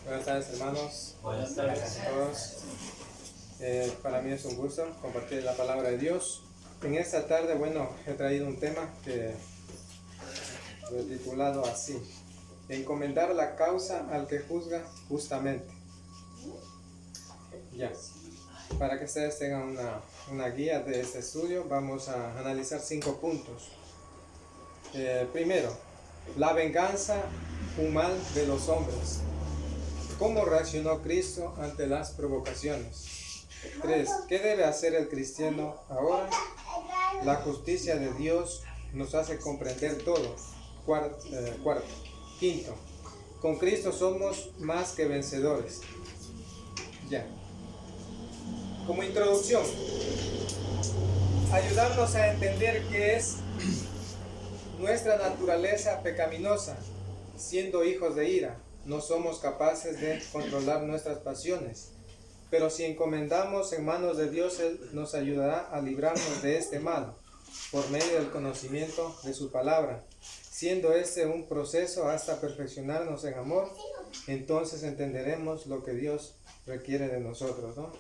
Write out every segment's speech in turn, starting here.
Buenas tardes, hermanos. Buenas tardes a todos. Para mí es un gusto compartir la palabra de Dios. En esta tarde, he traído un tema que lo he titulado así: encomendar la causa al que juzga justamente. Ya, para que ustedes tengan una guía de este estudio, vamos a analizar 5 puntos. Primero, la venganza, un mal de los hombres. ¿Cómo reaccionó Cristo ante las provocaciones? 3. ¿Qué debe hacer el cristiano ahora? La justicia de Dios nos hace comprender todo. Cuarto. Quinto, con Cristo somos más que vencedores. Ya. Como introducción, ayudarnos a entender qué es nuestra naturaleza pecaminosa. Siendo hijos de ira, no somos capaces de controlar nuestras pasiones, pero si encomendamos en manos de Dios, Él nos ayudará a librarnos de este mal, por medio del conocimiento de su palabra, siendo este un proceso hasta perfeccionarnos en amor. Entonces entenderemos lo que Dios requiere de nosotros, ¿no?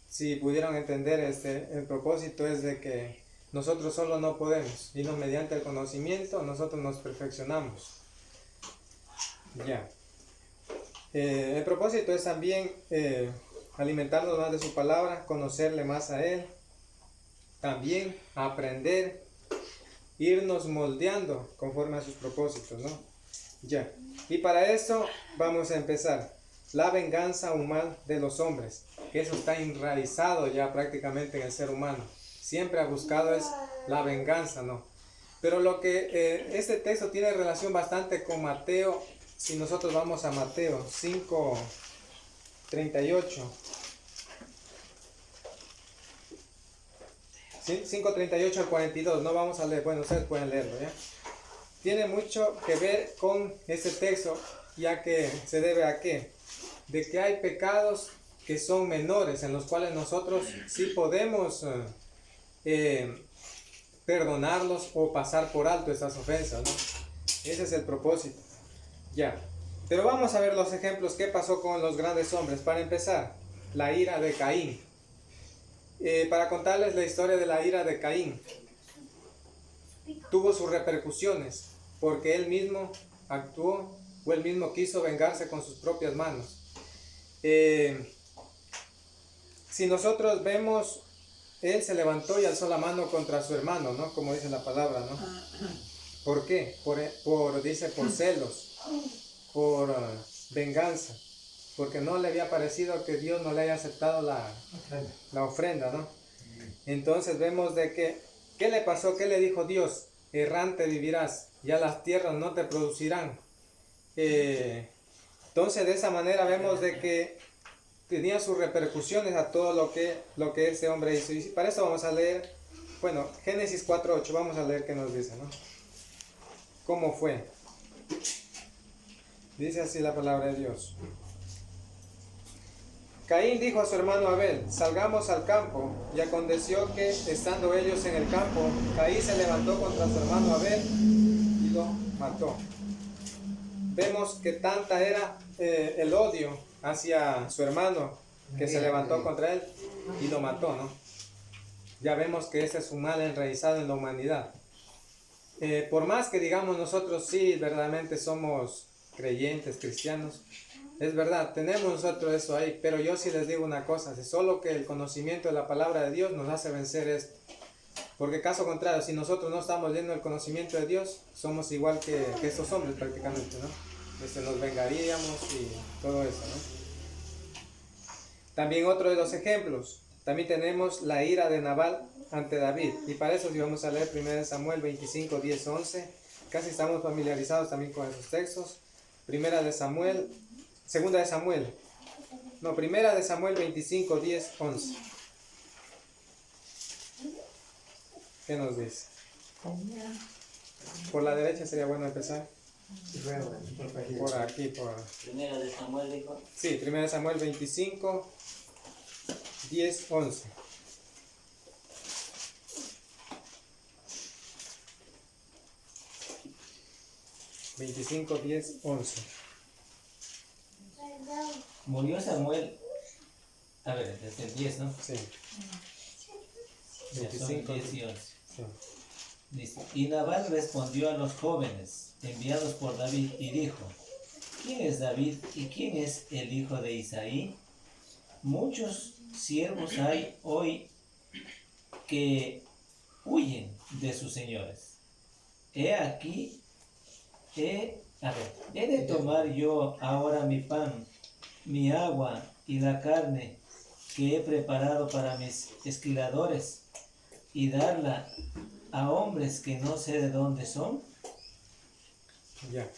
Si pudieron entender, el propósito es de que nosotros solo no podemos, y mediante el conocimiento nosotros nos perfeccionamos. Ya. El propósito es también alimentarnos más de su palabra, conocerle más a Él, también aprender, irnos moldeando conforme a sus propósitos, ¿no? Ya. Y para esto vamos a empezar. La venganza, un mal de los hombres, que eso está enraizado ya prácticamente en el ser humano. Siempre ha buscado es la venganza, ¿no? Pero lo que este texto tiene relación bastante con Mateo. Si nosotros vamos a Mateo 5:38, 5:38 al 42, no vamos a leer, bueno, ustedes pueden leerlo, ¿ya? Tiene mucho que ver con este texto, ya que se debe a qué, de que hay pecados que son menores, en los cuales nosotros sí podemos perdonarlos o pasar por alto estas ofensas, ¿no? Ese es el propósito. Ya, pero vamos a ver los ejemplos. ¿Qué pasó con los grandes hombres? Para empezar, la ira de Caín. Para contarles la historia de la ira de Caín, tuvo sus repercusiones, porque él mismo actuó, o él mismo quiso vengarse con sus propias manos. Si nosotros vemos, él se levantó y alzó la mano contra su hermano, ¿no? Como dice la palabra, ¿no? ¿Por qué? Dice, por celos, por venganza, porque no le había parecido que Dios no le haya aceptado la ofrenda, ¿no? Entonces vemos de que, ¿qué le pasó? ¿Qué le dijo Dios? Errante vivirás, ya las tierras no te producirán. Entonces de esa manera vemos de que tenía sus repercusiones a todo lo que este hombre hizo. Y para eso vamos a leer, Génesis 4:8, vamos a leer qué nos dice, ¿no? ¿Cómo fue? Dice así la palabra de Dios. Caín dijo a su hermano Abel, salgamos al campo, y aconteció que, estando ellos en el campo, Caín se levantó contra su hermano Abel y lo mató. Vemos que tanta era el odio hacia su hermano, que se levantó contra él y lo mató, ¿no? Ya vemos que ese es un mal enraizado en la humanidad. Por más que digamos nosotros sí verdaderamente somos creyentes, cristianos, es verdad, tenemos nosotros eso ahí, pero yo sí les digo una cosa, es solo que el conocimiento de la palabra de Dios nos hace vencer esto. Porque caso contrario, si nosotros no estamos llenos del conocimiento de Dios, somos igual que estos hombres prácticamente, ¿no? Nos vengaríamos y todo eso, ¿no? También otro de los ejemplos, también tenemos la ira de Nabal ante David. Y para eso sí vamos a leer 1 Samuel 25, 10, 11. Casi estamos familiarizados también con esos textos. 1 Samuel 25, 10, 11. ¿Qué nos dice? Por la derecha sería bueno empezar. Por aquí, Primera de Samuel dijo. Sí, 1 Samuel 25, 10, 11. 25, 10, 11. murió Samuel, a ver, desde el 10, ¿no? Sí. Ya son 25. 10 y 11. Sí. Dice, y Nabal respondió a los jóvenes enviados por David y dijo, ¿quién es David y quién es el hijo de Isaí? Muchos siervos hay hoy que huyen de sus señores. He de tomar yo ahora mi pan, mi agua y la carne que he preparado para mis esquiladores y darla a hombres que no sé de dónde son. Ya,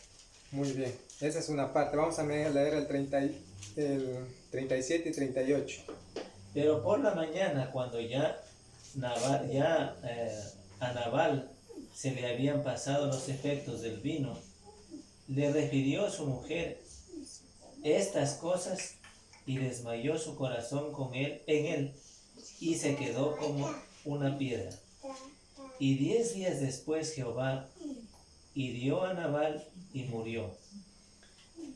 muy bien. Esa es una parte. Vamos a leer el 37 y 38. Pero por la mañana, cuando a Nabal se le habían pasado los efectos del vino, le refirió a su mujer estas cosas y desmayó su corazón en él y se quedó como una piedra. Y 10 días después Jehová hirió a Nabal y murió.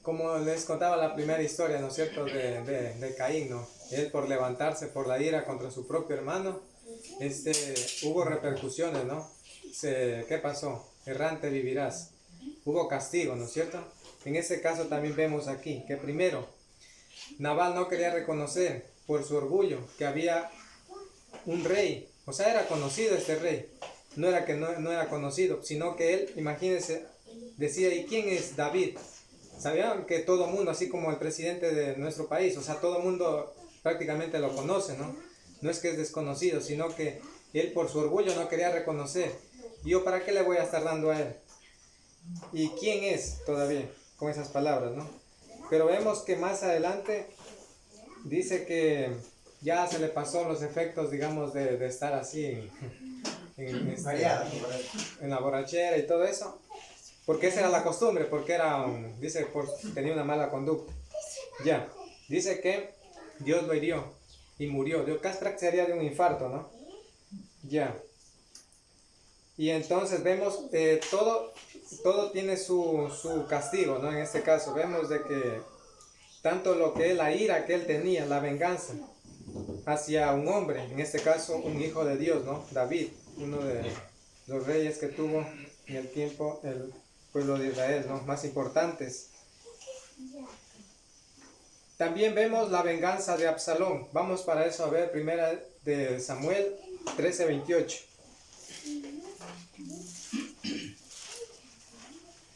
Como les contaba la primera historia, ¿no es cierto?, de Caín, ¿no? Él por levantarse por la ira contra su propio hermano, hubo repercusiones, ¿no? ¿Qué pasó? Errante vivirás. Hubo castigo, ¿no es cierto? En ese caso también vemos aquí que primero, Nabal no quería reconocer por su orgullo que había un rey, o sea, era conocido este rey, no era que no era conocido, sino que él, imagínense, decía, ¿y quién es David? Sabían que todo mundo, así como el presidente de nuestro país, o sea, todo mundo prácticamente lo conoce, ¿no? No es que es desconocido, sino que él por su orgullo no quería reconocer. ¿Yo para qué le voy a estar dando a él? ¿Y quién es todavía? Con esas palabras, ¿no? Pero vemos que más adelante dice que ya se le pasó los efectos, digamos, de estar así en la borrachera y todo eso. Porque esa era la costumbre, porque tenía una mala conducta. Ya, dice que Dios lo hirió y murió. Dios casi sería de un infarto, ¿no? Ya. Y entonces vemos, todo tiene su castigo, ¿no? En este caso, vemos de que tanto la ira que él tenía, la venganza hacia un hombre, en este caso un hijo de Dios, ¿no? David, uno de los reyes que tuvo en el tiempo el pueblo de Israel, ¿no? Más importantes. También vemos la venganza de Absalón. Vamos para eso a ver primera de Samuel 13:28.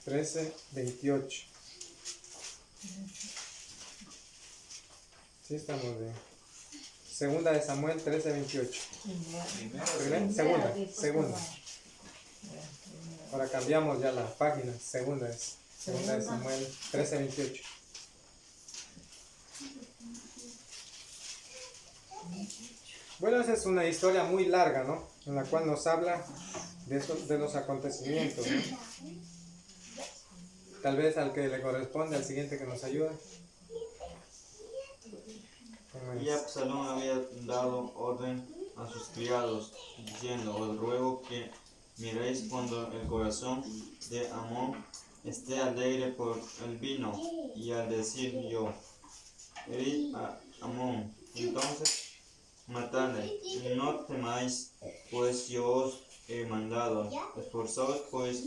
13:28. Sí, estamos bien. Segunda de Samuel 13:28. Segunda. Ahora cambiamos ya la página. Segunda de Samuel 13:28. Bueno, esa es una historia muy larga, ¿no? En la cual nos habla de los acontecimientos, ¿no? Tal vez al que le corresponde, al siguiente que nos ayude. Y Absalón había dado orden a sus criados, diciendo, os ruego que miréis cuando el corazón de Amón esté alegre por el vino, y al decir yo, herid a Amón, entonces matadle, y no temáis, pues yo os he mandado, esforzaos pues,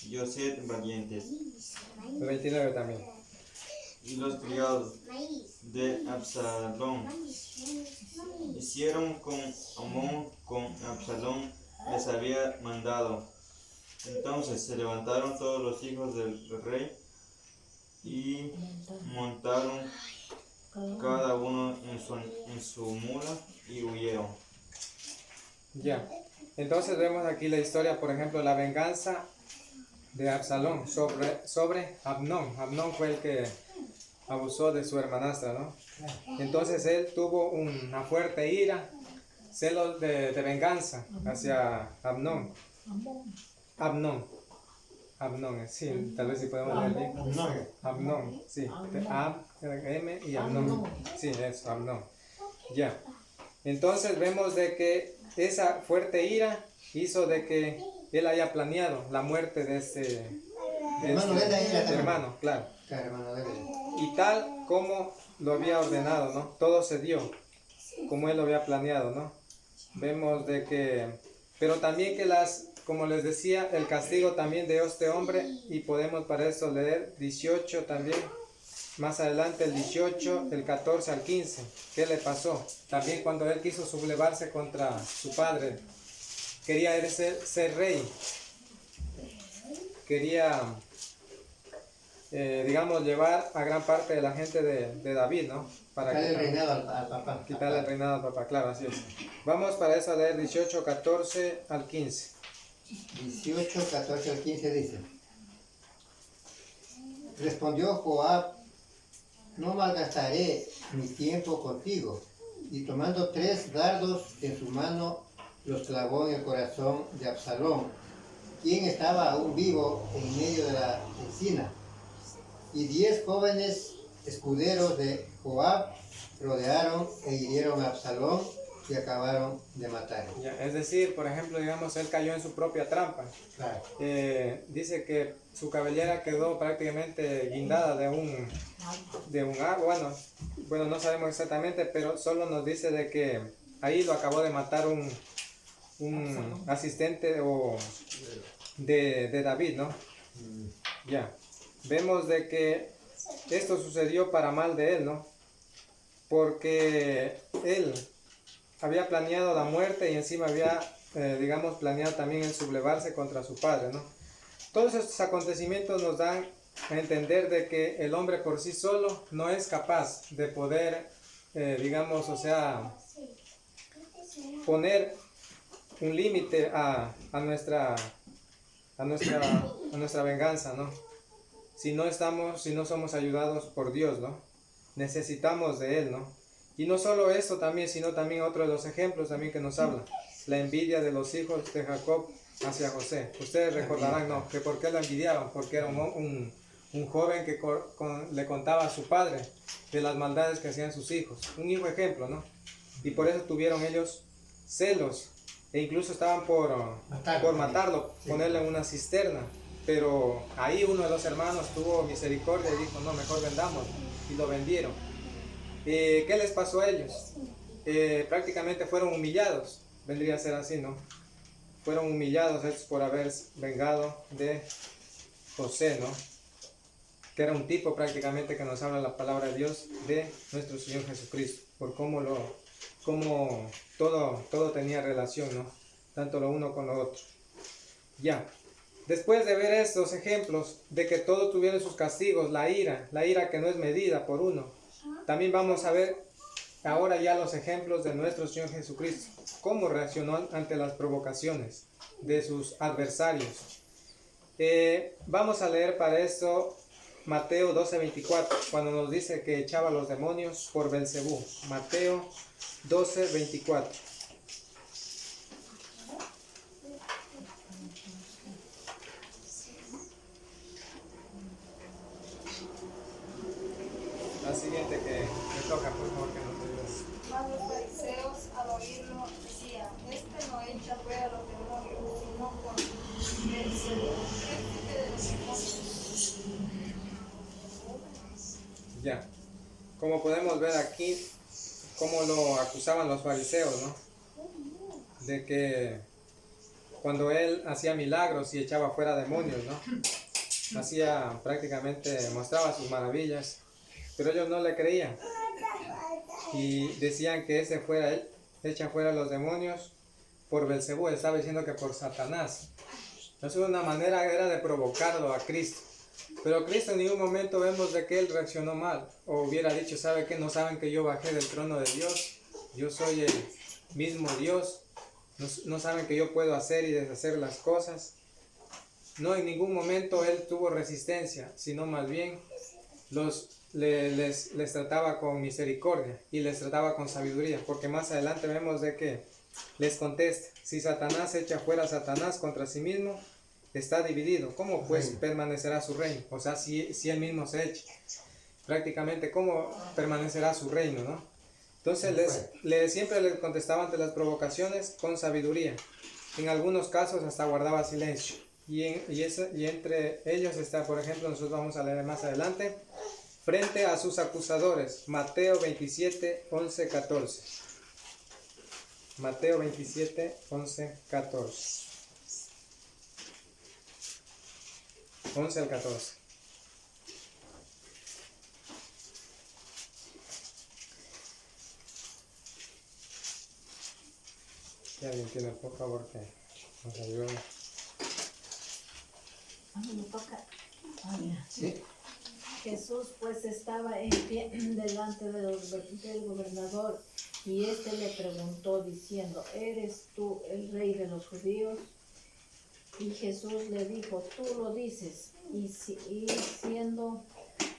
yo sed valientes. El 29 también. Y los criados de Absalón hicieron con Amón con Absalón les había mandado. Entonces se levantaron todos los hijos del rey y montaron cada uno en su mula y huyeron. Ya. Entonces vemos aquí la historia, por ejemplo, la venganza de Absalón sobre Amnón. Amnón fue el que abusó de su hermanastra, ¿no? Entonces él tuvo una fuerte ira, celos de venganza hacia Amnón. Amnón, sí, tal vez si podemos leer bien. Amnón, sí. M y Amnón. Sí, eso, Amnón. Ya. Entonces vemos de que esa fuerte ira hizo de que él haya planeado la muerte de este hermano, claro. Y tal como lo había ordenado, ¿no? Todo se dio como él lo había planeado, ¿no? Vemos de que, pero también que como les decía, el castigo también de este hombre, y podemos para eso leer 18 también, más adelante el 18, el 14 al 15, ¿qué le pasó? También cuando él quiso sublevarse contra su padre, quería él ser rey, quería, digamos, llevar a gran parte de la gente de David, ¿no? Para Quitarle el que, reinado al papá. quitarle el reinado al papá, claro, así es. Vamos para eso a leer 18, 14 al 15. 18, 14 al 15 dice: Respondió Joab: no malgastaré mi tiempo contigo. Y tomando 3 dardos en su mano, los clavó en el corazón de Absalón, quien estaba aún vivo en medio de la encina. Y 10 jóvenes escuderos de Joab rodearon e hirieron a Absalón y acabaron de matar. Ya, es decir, por ejemplo, digamos, él cayó en su propia trampa. Claro. Dice que su cabellera quedó prácticamente guindada de un árbol. Bueno, no sabemos exactamente, pero solo nos dice de que ahí lo acabó de matar un asistente de David, ¿no? Ya. Vemos de que esto sucedió para mal de él, ¿no? Porque él había planeado la muerte y encima había, digamos, planeado también el sublevarse contra su padre, ¿no? Todos estos acontecimientos nos dan a entender de que el hombre por sí solo no es capaz de poder, digamos, o sea, poner un límite a nuestra venganza, ¿no? Si no somos ayudados por Dios, ¿no? Necesitamos de Él, ¿no? Y no solo eso también, sino también otro de los ejemplos también que nos habla, la envidia de los hijos de Jacob hacia José. Ustedes recordarán, ¿no? Que por qué lo envidiaban, porque era un joven que le contaba a su padre de las maldades que hacían sus hijos. Un hijo ejemplo, ¿no? Y por eso tuvieron ellos celos, e incluso estaban por matarlo, sí, ponerle en una cisterna. Pero ahí uno de los hermanos tuvo misericordia y dijo, no, mejor vendamos, y lo vendieron. ¿Qué les pasó a ellos? Prácticamente fueron humillados, vendría a ser así, ¿no? Fueron humillados estos por haber vengado de José, ¿no? Que era un tipo prácticamente que nos habla la palabra de Dios de nuestro Señor Jesucristo, por cómo todo tenía relación, ¿no? Tanto lo uno con lo otro. Ya. Después de ver estos ejemplos de que todo tuvieron sus castigos, la ira que no es medida por uno, también vamos a ver ahora ya los ejemplos de nuestro Señor Jesucristo, cómo reaccionó ante las provocaciones de sus adversarios. Vamos a leer para esto Mateo 12:24, cuando nos dice que echaba a los demonios por Belcebú. Mateo 12:24. La siguiente que me toca, por favor, que nos ayudes. Mas los fariseos al oírlo decían: este no echa fuera los demonios, sino con Belcebú, príncipe de los demonios. Ya, como podemos ver aquí, cómo lo acusaban los fariseos, ¿no? De que cuando él hacía milagros y echaba fuera demonios, ¿no? Hacía prácticamente, mostraba sus maravillas, pero ellos no le creían y decían que él echa fuera los demonios por Belcebú. Él estaba diciendo que por Satanás. Entonces una manera era de provocarlo a Cristo, pero Cristo en ningún momento vemos de que él reaccionó mal o hubiera dicho, ¿sabe qué? No saben que yo bajé del trono de Dios, yo soy el mismo Dios, no saben que yo puedo hacer y deshacer las cosas. No, en ningún momento él tuvo resistencia, sino más bien les trataba con misericordia y les trataba con sabiduría, porque más adelante vemos de que les contesta: si Satanás echa fuera a Satanás contra sí mismo, está dividido, ¿cómo pues permanecerá su reino? O sea, si él mismo se echa, prácticamente, ¿cómo permanecerá su reino, no? Entonces siempre les contestaba ante las provocaciones con sabiduría. En algunos casos hasta guardaba silencio. Y entre ellos está, por ejemplo, nosotros vamos a leer más adelante, frente a sus acusadores. Mateo 27, 11, 14. Mateo 27, 11, 14. 11 al 14. Si alguien tiene, por favor, que nos ayude. A mí me toca. Sí. Jesús pues estaba en pie delante del gobernador y éste le preguntó diciendo, ¿eres tú el rey de los judíos? Y Jesús le dijo, tú lo dices. Y siendo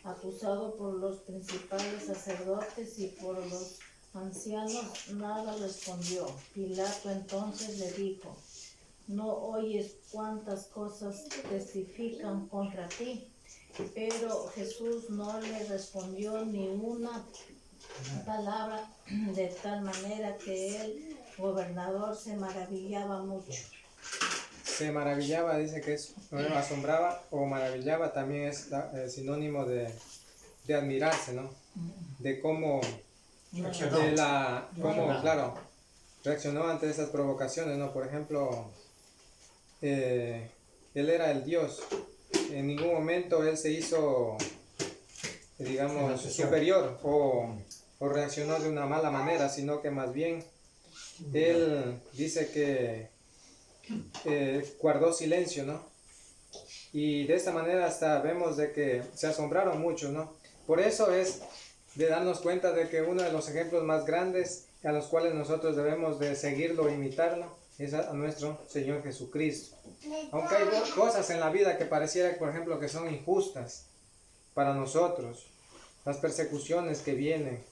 acusado por los principales sacerdotes y por los ancianos, nada respondió. Pilato entonces le dijo, ¿no oyes cuántas cosas testifican contra ti? Pero Jesús no le respondió ni una palabra, de tal manera que el gobernador se maravillaba mucho. Se maravillaba, dice que es, bueno, asombraba o maravillaba también es sinónimo de admirarse, ¿no? De cómo, claro, reaccionó ante esas provocaciones, ¿no? Por ejemplo, él era el Dios. En ningún momento él se hizo, digamos, superior o reaccionó de una mala manera, sino que más bien él dice que guardó silencio, ¿no? Y de esta manera hasta vemos de que se asombraron muchos, ¿no? Por eso es de darnos cuenta de que uno de los ejemplos más grandes a los cuales nosotros debemos de seguirlo e imitarlo es a nuestro Señor Jesucristo. Aunque hay cosas en la vida que pareciera, por ejemplo, que son injustas para nosotros, las persecuciones que vienen,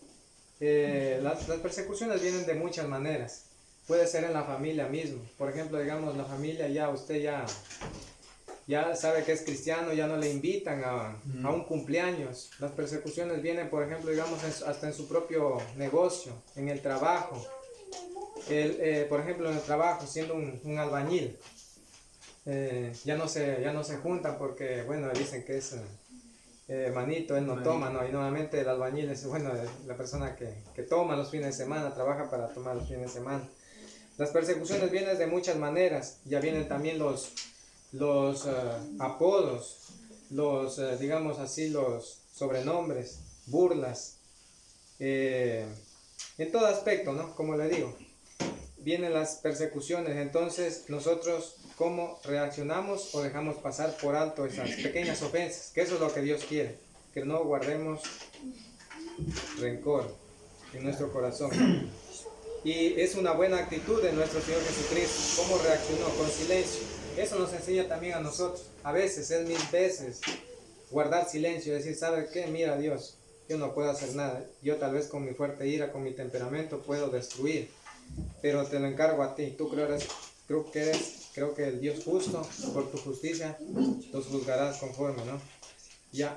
las persecuciones vienen de muchas maneras. Puede ser en la familia mismo. Por ejemplo, digamos, la familia usted ya sabe que es cristiano, ya no le invitan a un cumpleaños. Las persecuciones vienen, por ejemplo, digamos, hasta en su propio negocio, en el trabajo. Por ejemplo, en el trabajo, siendo un albañil, ya no se juntan porque, bueno, dicen que es manito, él no toma, ¿no? Y normalmente el albañil es, bueno, la persona que toma los fines de semana, trabaja para tomar los fines de semana. Las persecuciones vienen de muchas maneras. Ya vienen también los apodos, digamos así, los sobrenombres, burlas, en todo aspecto, ¿no? Como le digo, vienen las persecuciones. Entonces nosotros, ¿cómo reaccionamos o dejamos pasar por alto esas pequeñas ofensas? Que eso es lo que Dios quiere, que no guardemos rencor en nuestro corazón. Y es una buena actitud de nuestro Señor Jesucristo. ¿Cómo reaccionó? Con silencio. Eso nos enseña también a nosotros. A veces, es 1000 veces, guardar silencio. Decir, ¿sabe qué? Mira, Dios, yo no puedo hacer nada. Yo tal vez con mi fuerte ira, con mi temperamento puedo destruir. Pero te lo encargo a ti. Tú creo que el Dios justo, por tu justicia, los juzgarás conforme, ¿no? Ya.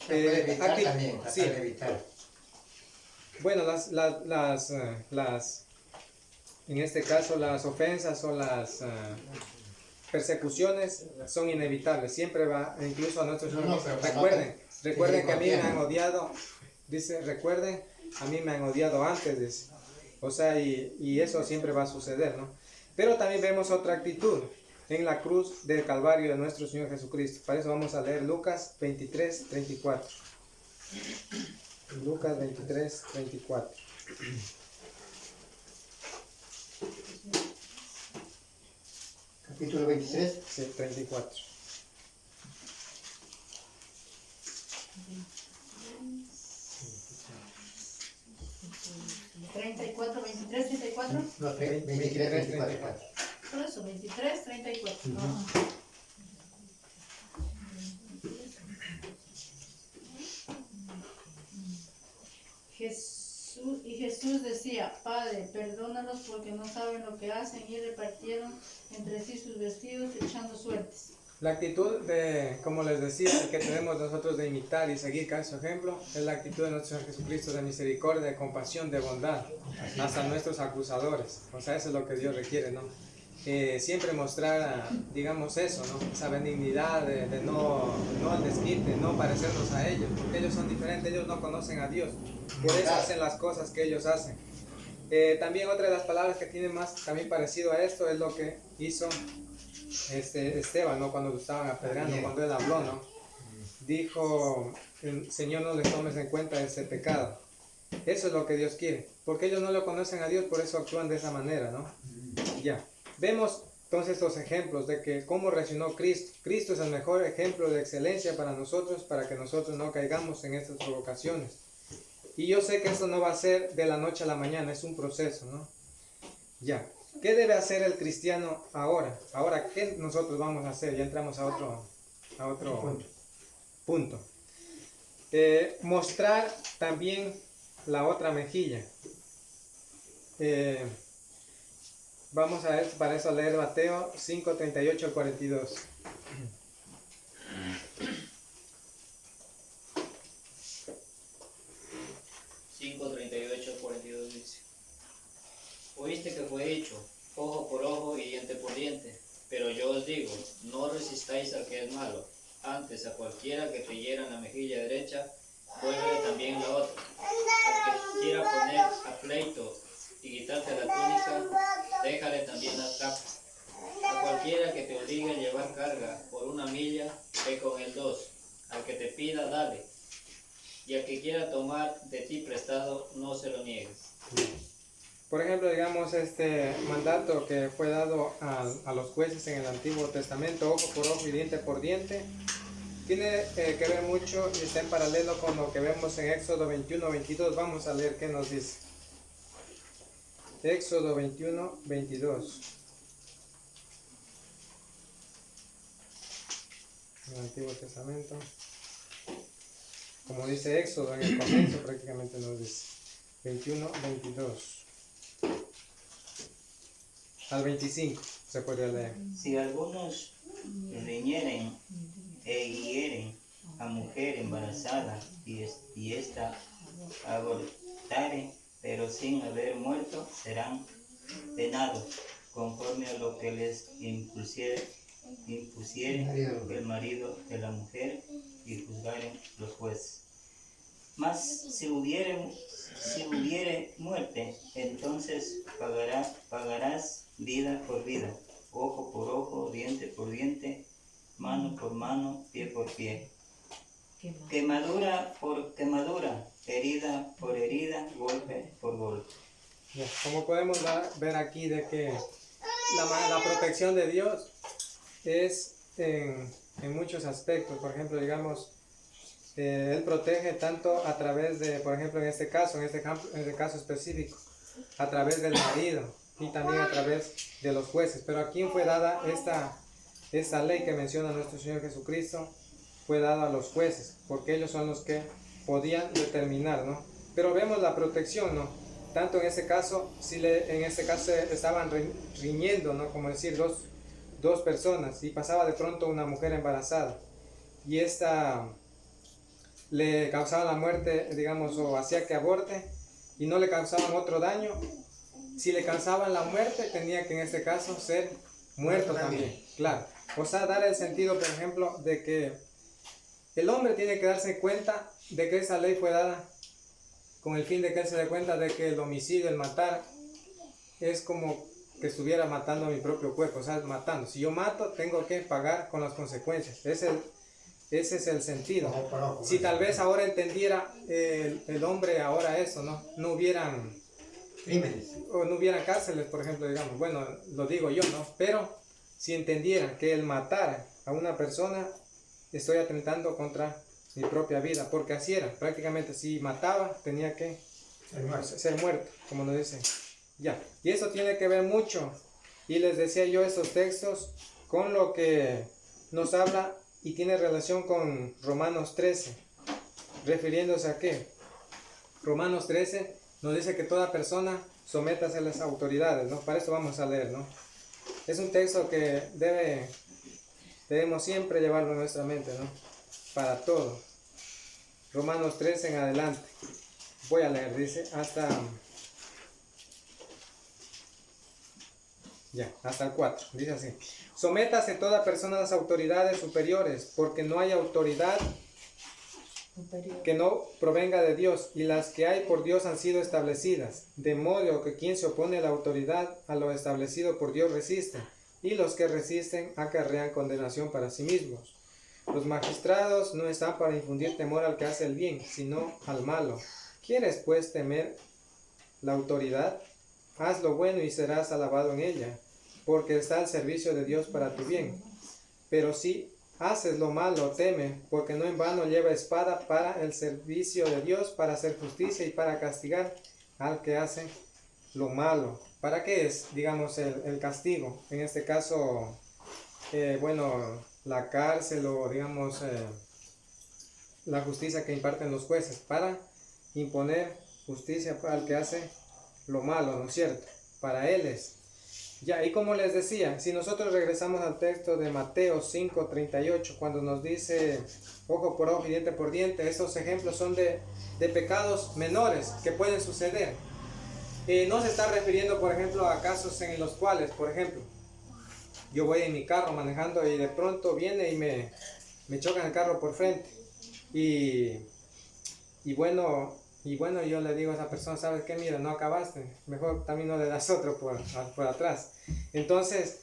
Se puede evitar aquí, también, sí. tratar de evitar. Bueno, en este caso las ofensas o las persecuciones son inevitables, siempre va, incluso a nuestros hijos. Recuerden que a mí me han odiado, dice, recuerden, a mí me han odiado antes, dice. O sea, y eso siempre va a suceder, ¿no? Pero también vemos otra actitud en la cruz del Calvario de nuestro Señor Jesucristo. Para eso vamos a leer Lucas 23, 34. Lucas 23, 34. Capítulo 23. Sí, 34. ¿34, 23, 34? No, 23, 34. Por eso, 23, 34. Jesús decía, Padre, perdónalos porque no saben lo que hacen, y repartieron entre sí sus vestidos echando suertes. La actitud de, como les decía, que tenemos nosotros de imitar y seguir cada su ejemplo, es la actitud de nuestro Señor Jesucristo de misericordia, de compasión, de bondad, hasta nuestros acusadores. O sea, eso es lo que Dios requiere, ¿no? siempre mostrar, digamos eso, ¿no? Esa benignidad de no al desquite, no parecernos a ellos, porque ellos son diferentes, ellos no conocen a Dios, por eso hacen las cosas que ellos hacen. También otra de las palabras que tiene más también parecido a esto es lo que hizo Esteban, ¿no? Cuando lo estaban apedreando, cuando él habló, ¿no? Dijo, Señor, no les tomes en cuenta ese pecado. Eso es lo que Dios quiere, porque ellos no lo conocen a Dios, por eso actúan de esa manera, ¿no? Ya, vemos entonces estos ejemplos de que cómo reaccionó Cristo. Cristo es el mejor ejemplo de excelencia para nosotros, para que nosotros no caigamos en estas provocaciones. Y yo sé que esto no va a ser de la noche a la mañana, es un proceso, ¿no? Ya, ¿qué debe hacer el cristiano ahora? Ahora, ¿qué nosotros vamos a hacer? Ya entramos a otro punto. Mostrar también la otra mejilla. Vamos a ver, para eso leer Mateo 5:38 al 42. Dice: Oíste que fue hecho ojo por ojo y diente por diente, pero yo os digo, no resistáis al que es malo, antes a cualquiera que te hiera en la mejilla derecha, vuelve también la otra. Al que quiera poner a pleito y quitarte la túnica, déjale también la capa. A cualquiera que te obligue a llevar carga por 1 milla, ve con él 2. Al que te pida, dale. Y al que quiera tomar de ti prestado, no se lo niegues. Por ejemplo, digamos, este mandato que fue dado a los jueces en el Antiguo Testamento, ojo por ojo y diente por diente, tiene que ver mucho y está en paralelo con lo que vemos en Éxodo 21:22. Vamos a leer qué nos dice. Éxodo 21:22. En el Antiguo Testamento. Como dice Éxodo en el comienzo, prácticamente nos dice 21:22 al 25 se puede leer. Si algunos riñeren e hieren a mujer embarazada y esta abortare, pero sin haber muerto, serán penados conforme a lo que les impusiere el marido de la mujer y juzgaren los jueces. Mas si hubiere muerte, entonces pagarás vida por vida, ojo por ojo, diente por diente, mano por mano, pie por pie. Quemadura por quemadura, herida por herida, golpe por golpe. Ya, como podemos ver aquí de que la protección de Dios es en muchos aspectos. Por ejemplo, digamos, Él protege tanto a través de, por ejemplo, en este caso específico, a través del marido y también a través de los jueces. Pero ¿a quién fue dada esta ley que menciona nuestro Señor Jesucristo? Fue dada a los jueces, porque ellos son los que podían determinar, ¿no? Pero vemos la protección, ¿no? Tanto en este caso, en este caso estaban riñendo, ¿no? Como decir, dos personas, y pasaba de pronto una mujer embarazada, y esta le causaba la muerte, digamos, o hacía que aborte, y no le causaban otro daño. Si le causaban la muerte, tenía que en este caso ser muerto también, claro. O sea, dar el sentido, por ejemplo, de que el hombre tiene que darse cuenta de que esa ley fue dada con el fin de que él se dé cuenta de que el homicidio, el matar, es como que estuviera matando a mi propio cuerpo, o sea, matando. Si yo mato, tengo que pagar con las consecuencias. Ese es el sentido. Si tal vez ahora entendiera el hombre ahora eso, no hubieran Crímenes. o no hubieran cárceles, por ejemplo, digamos, bueno, lo digo yo, ¿no? Pero si entendieran que el matar a una persona, estoy atentando contra mi propia vida, porque así era, prácticamente si mataba, tenía que ser muerto, como nos dice. Ya, y eso tiene que ver mucho, y les decía yo estos textos, con lo que nos habla y tiene relación con Romanos 13, refiriéndose a qué. Romanos 13 nos dice que toda persona sométase a las autoridades, ¿no? Para eso vamos a leer, ¿no? Es un texto que debemos siempre llevarlo en nuestra mente, ¿no? Para todo. Romanos 13 en adelante. Voy a leer, dice, hasta... Ya, hasta el 4. Dice así. Sométase toda persona a las autoridades superiores, porque no hay autoridad que no provenga de Dios, y las que hay por Dios han sido establecidas. De modo que quien se opone a la autoridad, a lo establecido por Dios resiste, y los que resisten acarrean condenación para sí mismos. Los magistrados no están para infundir temor al que hace el bien, sino al malo. ¿Quieres pues temer la autoridad? Haz lo bueno y serás alabado en ella, porque está al servicio de Dios para tu bien. Pero si haces lo malo, teme, porque no en vano lleva espada para el servicio de Dios, para hacer justicia y para castigar al que hace lo malo. ¿Para qué es, digamos, el castigo? En este caso, la cárcel o, digamos, la justicia que imparten los jueces, para imponer justicia al que hace lo malo, ¿no es cierto? Para él es. Ya, y como les decía, si nosotros regresamos al texto de Mateo 5:38, cuando nos dice ojo por ojo y diente por diente, estos ejemplos son de pecados menores que pueden suceder. No se está refiriendo, por ejemplo, a casos en los cuales, por ejemplo, yo voy en mi carro manejando y de pronto viene y me chocan el carro por frente. Y bueno, yo le digo a esa persona, ¿sabes qué? Mira, no acabaste, mejor también no le das otro por atrás. Entonces,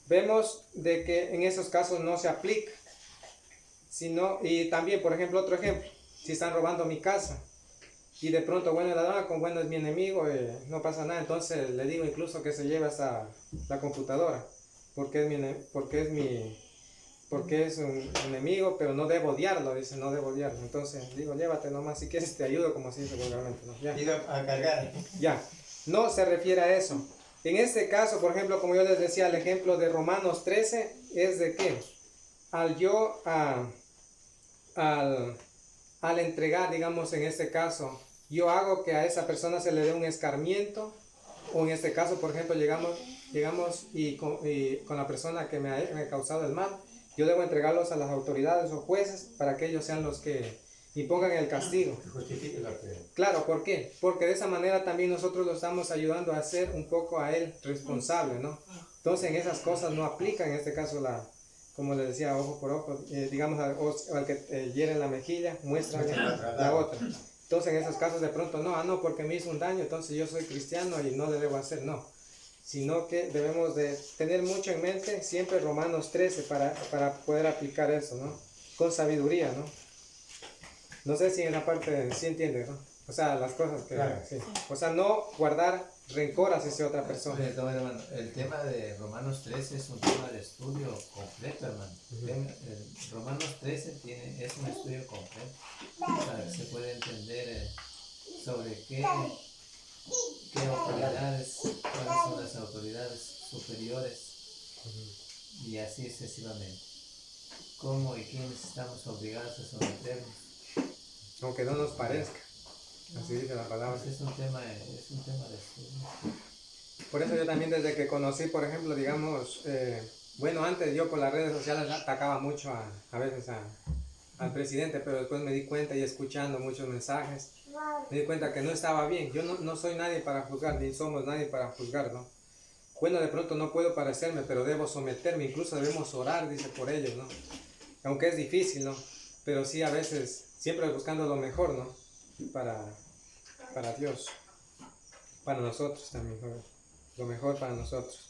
vemos de que en esos casos no se aplica. Y también, por ejemplo, otro ejemplo, si están robando mi casa y de pronto, el ladrón con es mi enemigo, no pasa nada, entonces le digo incluso que se lleve hasta la computadora, porque es un enemigo, pero no debo odiarlo, dice, no debo odiarlo. Entonces digo, llévate nomás, si quieres te ayudo, como se dice vulgarmente, ¿no? Ya. Iba a cargar. Ya, no se refiere a eso. En este caso, por ejemplo, como yo les decía, el ejemplo de Romanos 13 es de que al entregar, digamos, en este caso, yo hago que a esa persona se le dé un escarmiento, o en este caso, por ejemplo, llegamos y con la persona que me ha causado el mal, yo debo entregarlos a las autoridades o jueces para que ellos sean los que impongan el castigo. Claro, ¿por qué? Porque de esa manera también nosotros lo estamos ayudando a hacer un poco a él responsable, ¿no? Entonces en esas cosas no aplica, en este caso como les decía, ojo por ojo, digamos al que hiere en la mejilla, muestra la otra. Entonces en esos casos de pronto no, porque me hizo un daño, entonces yo soy cristiano y no le debo hacer, no. Sino que debemos de tener mucho en mente siempre Romanos 13 para poder aplicar eso, ¿no? Con sabiduría, ¿no? No sé si en la parte sí entiende, ¿no? O sea, las cosas que... Claro. Sí. O sea, no guardar rencor hacia otra persona. Perdón, hermano, el tema de Romanos 13 es un tema de estudio completo, hermano. Romanos 13 es un estudio completo. O sea, se puede entender sobre qué autoridades, cuáles son las autoridades superiores y así sucesivamente. ¿Cómo y quiénes estamos obligados a someternos? Aunque no nos parezca. Así dice la palabra. Pues es un tema de estudio. Por eso yo también desde que conocí, por ejemplo, digamos, antes yo por las redes sociales atacaba mucho a veces al presidente, pero después me di cuenta y escuchando muchos mensajes, me di cuenta que no estaba bien. Yo no soy nadie para juzgar, ni somos nadie para juzgar, ¿no? Bueno, de pronto no puedo parecerme, pero debo someterme, incluso debemos orar, dice, por ellos, ¿no? Aunque es difícil, ¿no? Pero sí a veces, siempre buscando lo mejor, ¿no? Para Dios, para nosotros también, ¿no? Lo mejor para nosotros.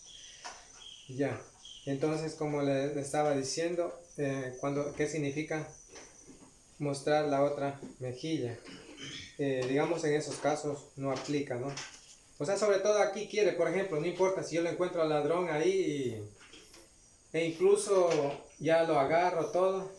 Ya, entonces como le estaba diciendo, ¿qué significa mostrar la otra mejilla? Digamos en esos casos no aplica, ¿no? O sea, sobre todo aquí quiere, por ejemplo, no importa si yo le encuentro al ladrón ahí e incluso ya lo agarro todo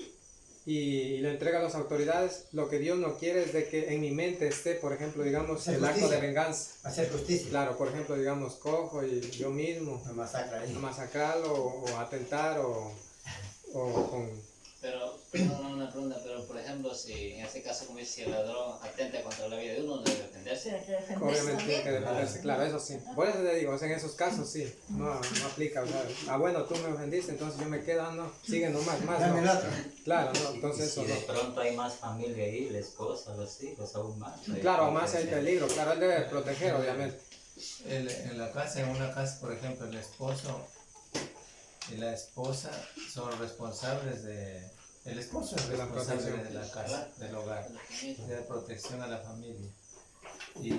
y lo entrega a las autoridades, lo que Dios no quiere es de que en mi mente esté, por ejemplo, digamos, el acto de venganza. Hacer justicia. Claro, por ejemplo, digamos, cojo y yo mismo Una masacre ahí. masacrarlo o atentar o con... Pero, una pregunta, pero por ejemplo, si en este caso, como dice, el ladrón atenta contra la vida de uno, debe defenderse. Obviamente tiene que defenderse, claro, eso sí. Por eso te digo, o sea, en esos casos sí, no aplica, o sea, bueno, tú me ofendiste, entonces yo me quedo, no, sigue nomás, más, Dame el no. otro. Claro, no, entonces Si eso de no. pronto hay más familia ahí, la esposa, los hijos, aún más. Claro, más hay peligro, claro, él debe proteger, obviamente. En la casa, en una casa, por ejemplo, el esposo y la esposa son responsables el esposo es De la responsable protección. de la casa, del hogar, de la protección a la familia. Y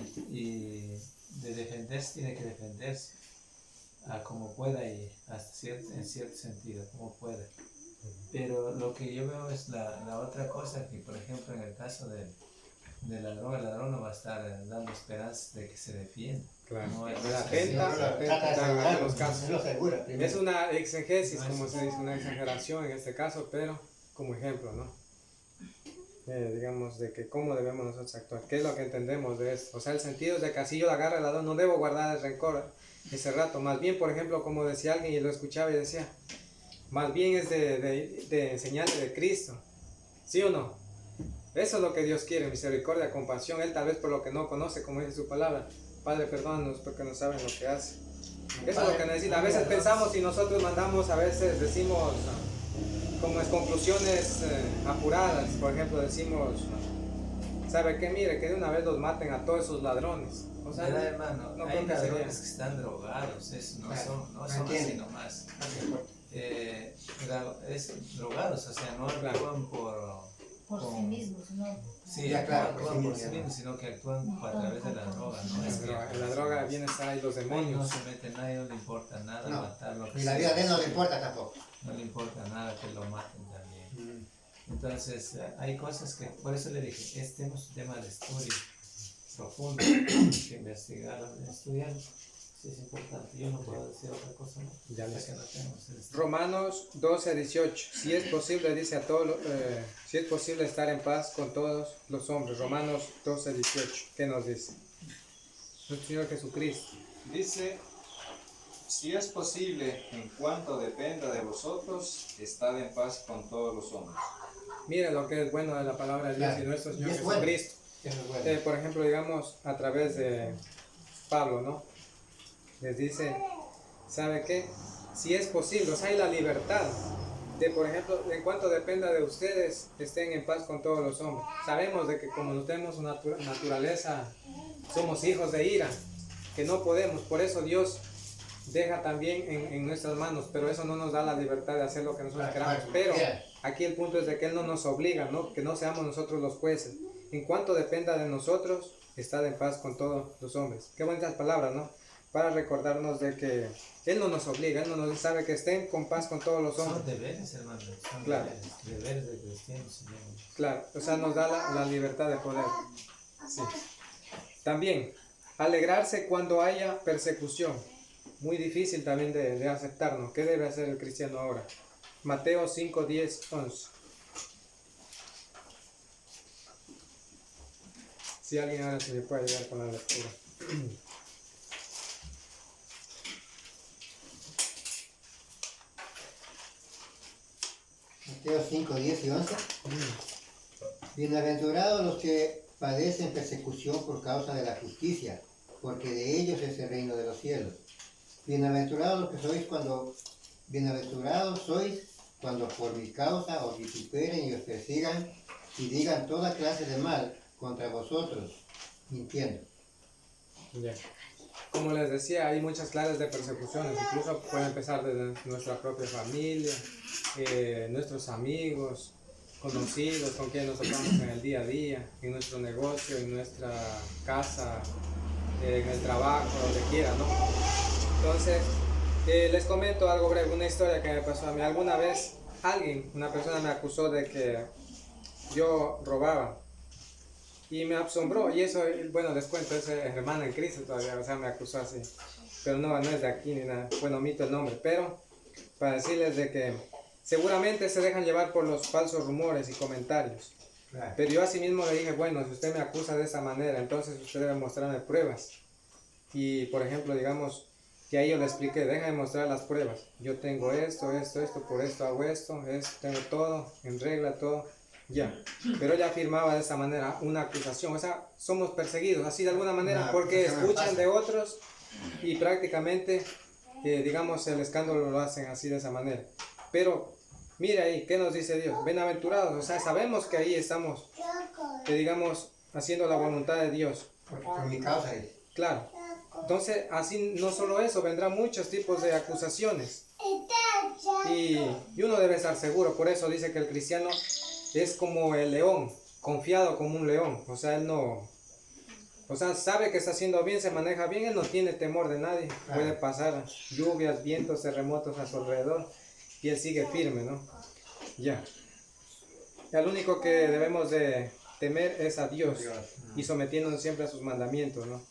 de defenderse, tiene que defenderse a como pueda y en cierto sentido, como pueda. Pero lo que yo veo es la otra cosa, que por ejemplo en el caso del ladrón, el ladrón no va a estar dando esperanzas de que se defienda. Claro. No, es La así. atenta, Trata de en asegurarlo, los casos. lo asegura primero. Es una exegesis, como se dice, una exageración en este caso, pero como ejemplo, ¿no? Digamos, de que cómo debemos nosotros actuar, qué es lo que entendemos de esto. O sea, el sentido es de que así yo la agarre al ladrón, no debo guardar el rencor ese rato. Más bien, por ejemplo, como decía alguien y lo escuchaba y decía, más bien es de enseñarle de Cristo, ¿sí o no? Eso es lo que Dios quiere, misericordia, compasión. Él tal vez por lo que no conoce, como dice su palabra, Padre, perdónanos porque no saben lo que hace. Eso es lo que necesita. A veces pensamos y nosotros mandamos, a veces decimos como es conclusiones apuradas. Por ejemplo, decimos, ¿sabe qué? Mire, que de una vez los maten a todos esos ladrones. O sea, ¿Verdad, hermano? no Hay creo que sería. ladrones que están drogados, no son así entienden. nomás. Drogados, o sea, no actúan Por sí mismos, ¿no? Sí, Ya, claro, no actúan sí, por sí ya. mismos, sino que actúan a través de la droga, ¿no? Es que En la droga vienen a estar ahí los no demonios. se mete nadie, no le importa nada No, matarlo. Y la vida de él no le importa tampoco. No le importa nada que lo maten también. Entonces, hay cosas que, por eso le dije, este es un tema de estudio profundo, que investigar, estudiar, sí es importante. Yo no puedo decir otra cosa, ¿no? Ya Hasta lo sé. que no tenemos el estudio. Romanos 12:18. Si es posible, dice a todos, si es posible estar en paz con todos los hombres. Romanos 12:18. ¿Qué nos dice? Nuestro Señor Jesucristo. Dice, si es posible, en cuanto dependa de vosotros, estad en paz con todos los hombres. Mira lo que es bueno de la palabra de Dios Claro. y nuestro Señor Y es bueno. Jesucristo. Eso es bueno. Por ejemplo, digamos, a través de Pablo, ¿no? Les dice, ¿sabe qué? Si es posible, o sea, hay la libertad de, por ejemplo, en cuanto dependa de ustedes, estén en paz con todos los hombres. Sabemos de que como no tenemos una naturaleza, somos hijos de ira, que no podemos, por eso Dios deja también en nuestras manos, pero eso no nos da la libertad de hacer lo que nosotros queramos. Pero aquí el punto es de que Él no nos obliga, ¿no? Que no seamos nosotros los jueces. En cuanto dependa de nosotros, estad en paz con todos los hombres. Qué bonitas palabras, ¿no? Para recordarnos de que Él no nos obliga, Él no nos sabe que estén con paz con todos los hombres. Son deberes, hermano, son Claro. deberes de cristianos. Digamos. Claro, o sea, nos da la libertad de poder. Sí. También, alegrarse cuando haya persecución. Muy difícil también de aceptarnos. ¿Qué debe hacer el cristiano ahora? Mateo 5, 10, 11. Si alguien ahora se me puede ayudar con la lectura. Mateo 5, 10 y 11. Bienaventurados los que padecen persecución por causa de la justicia, porque de ellos es el reino de los cielos. Bienaventurados sois cuando por mi causa os vituperen y os persigan y digan toda clase de mal contra vosotros, mintiendo. Ya. Como les decía, hay muchas clases de persecuciones, incluso puede empezar desde nuestra propia familia, nuestros amigos, conocidos, con quienes nos tocamos en el día a día, en nuestro negocio, en nuestra casa, en el trabajo, donde quiera, ¿no? Entonces, les comento algo breve, una historia que me pasó a mí. Alguna vez una persona me acusó de que yo robaba. Y me asombró, y eso, bueno, les cuento, es hermano en Cristo todavía, o sea, me acusó así. Pero no es de aquí ni nada, bueno, omito el nombre, pero para decirles de que seguramente se dejan llevar por los falsos rumores y comentarios. Claro. Pero yo así mismo le dije, bueno, si usted me acusa de esa manera, entonces usted debe mostrarme pruebas. Y, por ejemplo, digamos, que ahí yo le expliqué, deja de mostrar las pruebas. Yo tengo esto, por esto hago esto, tengo todo, en regla, todo. Ya, pero ella afirmaba de esa manera una acusación, o sea, somos perseguidos así de alguna manera porque escuchan de otros y prácticamente, digamos, el escándalo lo hacen así de esa manera. Pero mire ahí, ¿qué nos dice Dios? Bienaventurados, o sea, sabemos que ahí estamos, digamos, haciendo la voluntad de Dios. Porque por mi causa es. Claro, Entonces, así no solo eso, vendrán muchos tipos de acusaciones. Y uno debe estar seguro, por eso dice que el cristiano es como el león, confiado como un león. O sea, él no, o sea, sabe que está haciendo bien, se maneja bien, él no tiene temor de nadie. Puede pasar lluvias, vientos, terremotos a su alrededor y él sigue firme, ¿no? Ya. El único que debemos de temer es a Dios y sometiéndonos siempre a sus mandamientos, ¿no?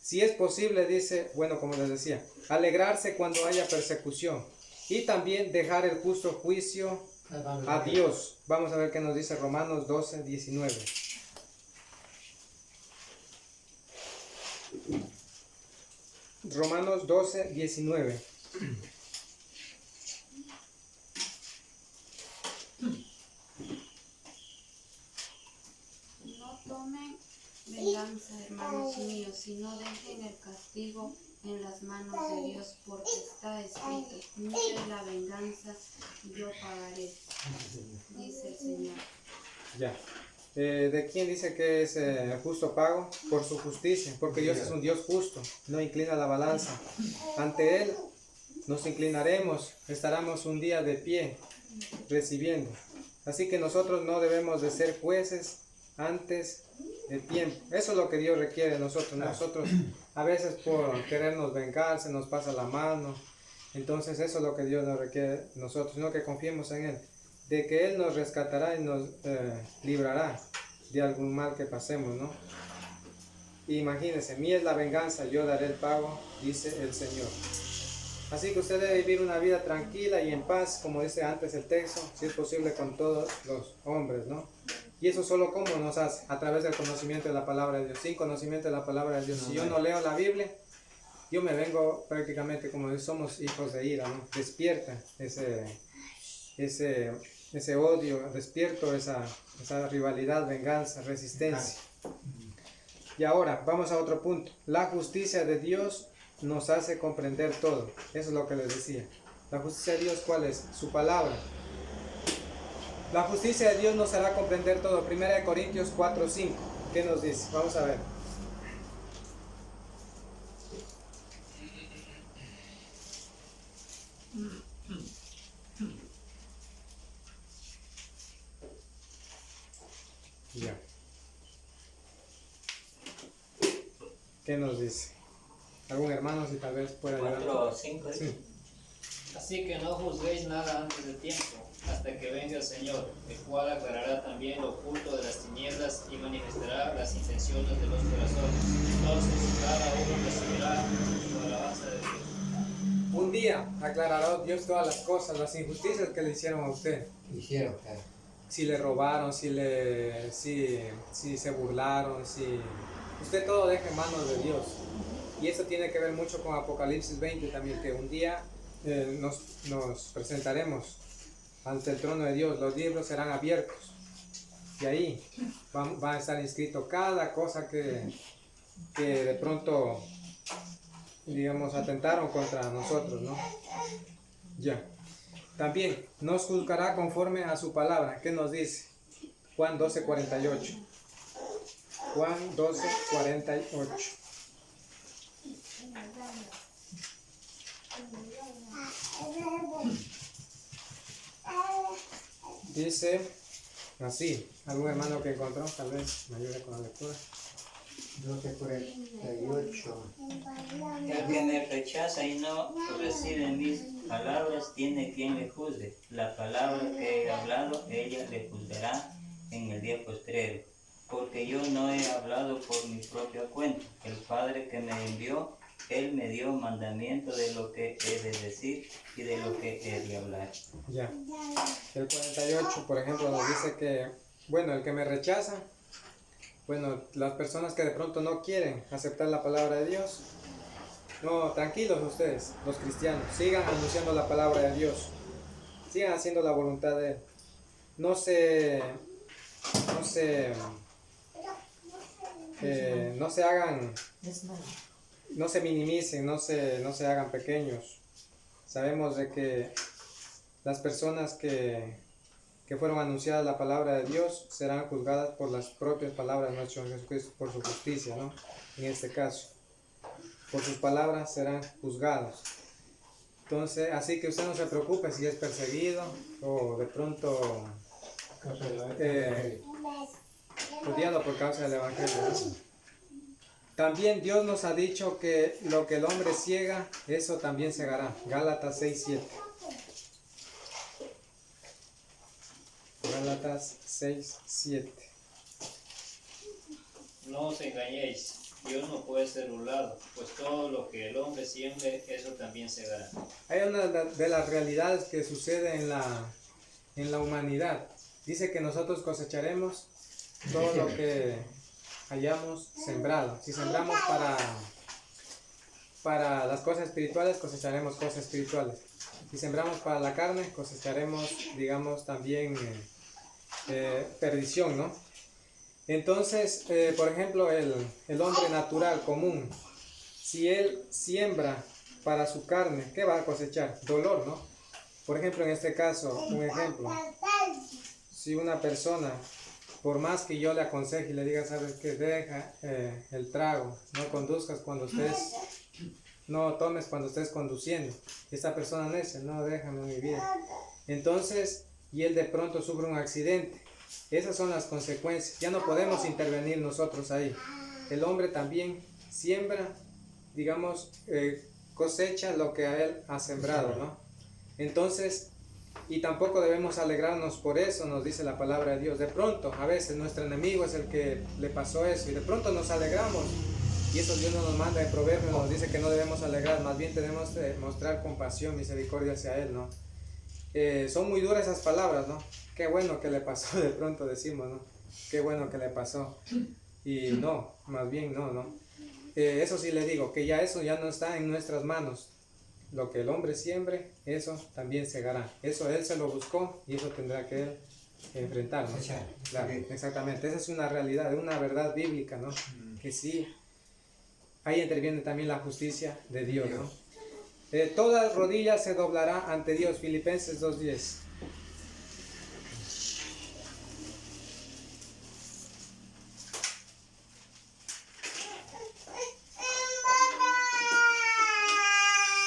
Si es posible, dice, bueno, como les decía, alegrarse cuando haya persecución y también dejar el justo juicio a Dios. Vamos a ver qué nos dice Romanos 12, 19. Romanos 12, 19. No tomen venganza, hermanos míos, sino dejen el castigo en las manos de Dios, porque está escrito: mía es la venganza, yo pagaré, dice el Señor. Ya. ¿De quién dice que es justo pago? Por su justicia, porque Dios es un Dios justo, no inclina la balanza. Ante Él nos inclinaremos, estaremos un día de pie recibiendo. Así que nosotros no debemos de ser jueces antes de tiempo. Eso es lo que Dios requiere de nosotros. Nosotros a veces por querernos vengar se nos pasa la mano. Entonces eso es lo que Dios nos requiere de nosotros, sino que confiemos en Él, de que Él nos rescatará y nos librará de algún mal que pasemos, ¿no? Imagínense, mía es la venganza, yo daré el pago, dice el Señor. Así que usted debe vivir una vida tranquila y en paz, como dice antes el texto, si es posible con todos los hombres, ¿no? Y eso solo como nos hace, a través del conocimiento de la palabra de Dios. Sin conocimiento de la palabra de Dios, si yo no leo la Biblia, yo me vengo prácticamente como somos hijos de ira, ¿no? Despierta ese odio, despierto esa rivalidad, venganza, resistencia. Y ahora, vamos a otro punto. La justicia de Dios nos hace comprender todo. Eso es lo que les decía. La justicia de Dios, ¿cuál es? Su palabra. La justicia de Dios nos hará comprender todo. 1 Corintios 4, 5. ¿Qué nos dice? Vamos a ver. Ya. ¿Qué nos dice? ¿Algún hermano si tal vez pueda ayudar? 4 o 5. Sí. Así que no juzguéis nada antes de tiempo, hasta que venga el Señor, el cual aclarará también lo oculto de las tinieblas y manifestará las intenciones de los corazones. Entonces cada uno recibirá su alabanza de Dios. Un día aclarará Dios todas las cosas, las injusticias que le hicieron a usted. Hicieron, claro. Si le robaron, si se burlaron, si... Usted todo deja en manos de Dios. Y eso tiene que ver mucho con Apocalipsis 20 también, que un día nos presentaremos ante el trono de Dios. Los libros serán abiertos. Y ahí va a estar inscrito cada cosa que de pronto, digamos, atentaron contra nosotros, ¿no? Ya. También nos juzgará conforme a su palabra. ¿Qué nos dice? Juan 12, 48. Juan 12, 48. Dice así. ¿Algún hermano que encontró? Tal vez me ayude con la lectura. 12:48. El que me rechaza y no recibe mis palabras tiene quien le juzgue. La palabra que he hablado, ella le juzgará en el día postrero. Porque yo no he hablado por mi propia cuenta. El Padre que me envió, Él me dio mandamiento de lo que he de decir y de lo que he de hablar. Ya. El 48, por ejemplo, nos dice que, bueno, el que me rechaza, bueno, las personas que de pronto no quieren aceptar la palabra de Dios, no, tranquilos ustedes, los cristianos, sigan anunciando la palabra de Dios, sigan haciendo la voluntad de Él. No se hagan, no se minimicen, no se hagan pequeños. Sabemos de que las personas que fueron anunciadas la palabra de Dios serán juzgadas por las propias palabras de nuestro Jesucristo, por su justicia, ¿no? En este caso. por sus palabras serán juzgados. Entonces, así que usted no se preocupe si es perseguido o de pronto odiado por causa del Evangelio, ¿no? También Dios nos ha dicho que lo que el hombre ciega, eso también segará. Gálatas 6:7. Gálatas 6:7. No os engañéis, Dios no puede ser burlado, pues todo lo que el hombre siembre, eso también segará. Hay una de las realidades que sucede en la humanidad. Dice que nosotros cosecharemos todo lo que hayamos sembrado. Si sembramos para las cosas espirituales, cosecharemos cosas espirituales. Si sembramos para la carne, cosecharemos, digamos, también perdición, ¿no? Entonces, por ejemplo, el hombre natural, común, si él siembra para su carne, ¿qué va a cosechar? Dolor, ¿no? Por ejemplo, en este caso, un ejemplo, si una persona, por más que yo le aconseje y le diga, sabes que deja el trago, no conduzcas cuando estés, no tomes cuando estés conduciendo, esta persona necia, no, déjame mi vida. Entonces, y él de pronto sufre un accidente. Esas son las consecuencias. Ya no podemos intervenir nosotros ahí. El hombre también siembra, digamos, cosecha lo que a él ha sembrado, ¿no? Entonces, y tampoco debemos alegrarnos por eso, nos dice la palabra de Dios. De pronto, a veces nuestro enemigo es el que le pasó eso y de pronto nos alegramos. Y eso Dios no nos manda en Proverbios, nos dice que no debemos alegrar, más bien tenemos que mostrar compasión, misericordia hacia él, ¿no? Son muy duras esas palabras, ¿no? Qué bueno que le pasó, de pronto decimos, ¿no? Qué bueno que le pasó. Y no, más bien no. Eso sí le digo, que ya eso ya no está en nuestras manos. Lo que el hombre siembre, eso también segará. Eso él se lo buscó y eso tendrá que él enfrentar, ¿no? Claro, exactamente. Esa es una realidad, una verdad bíblica, ¿no? Que sí, ahí interviene también la justicia de Dios, ¿no? Toda rodilla se doblará ante Dios. Filipenses 2:10.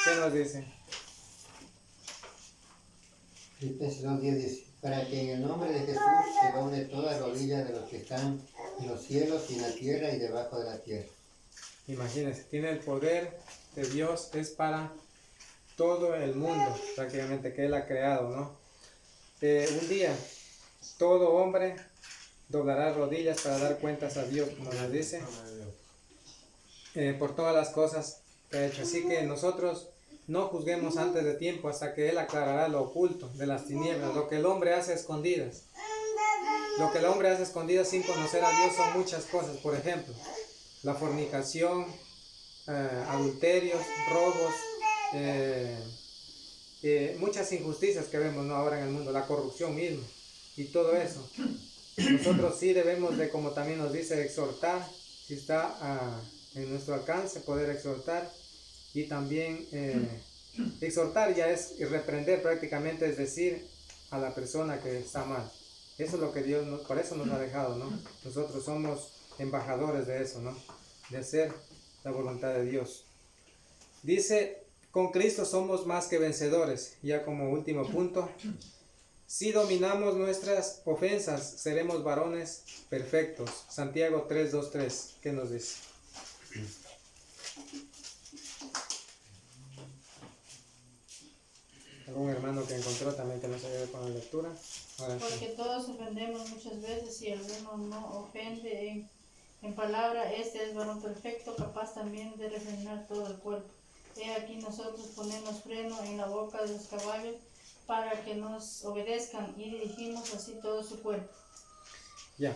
¿Qué nos dice? Filipenses 2:10 dice, para que en el nombre de Jesús se doble toda rodilla de los que están en los cielos y en la tierra y debajo de la tierra. Imagínense, tiene el poder de Dios, es para todo el mundo prácticamente que Él ha creado, ¿no? Un día todo hombre doblará rodillas para dar cuentas a Dios, como nos dice, por todas las cosas que ha hecho. Así que nosotros no juzguemos antes de tiempo hasta que Él aclarará lo oculto de las tinieblas, lo que el hombre hace a escondidas. Lo que el hombre hace a escondidas sin conocer a Dios son muchas cosas, por ejemplo, la fornicación, adulterios, robos, muchas injusticias que vemos, ¿no? Ahora en el mundo, la corrupción misma y todo eso. Nosotros sí debemos de, como también nos dice, exhortar, si está en nuestro alcance, poder exhortar y también exhortar ya es reprender prácticamente, es decir, a la persona que está mal. Eso es lo que Dios, por eso nos ha dejado, ¿no? Nosotros somos embajadores de eso, ¿no? De hacer la voluntad de Dios. Dice, con Cristo somos más que vencedores. Ya como último punto, si dominamos nuestras ofensas, seremos varones perfectos. Santiago 3:2-3, ¿qué nos dice? ¿Algún hermano que encontró también que nos ayude con la lectura? Ahora sí. Porque todos ofendemos muchas veces y alguno no ofende en palabra, este es varón perfecto, capaz también de refrenar todo el cuerpo. He aquí nosotros ponemos freno en la boca de los caballos para que nos obedezcan y dirigimos así todo su cuerpo. Ya,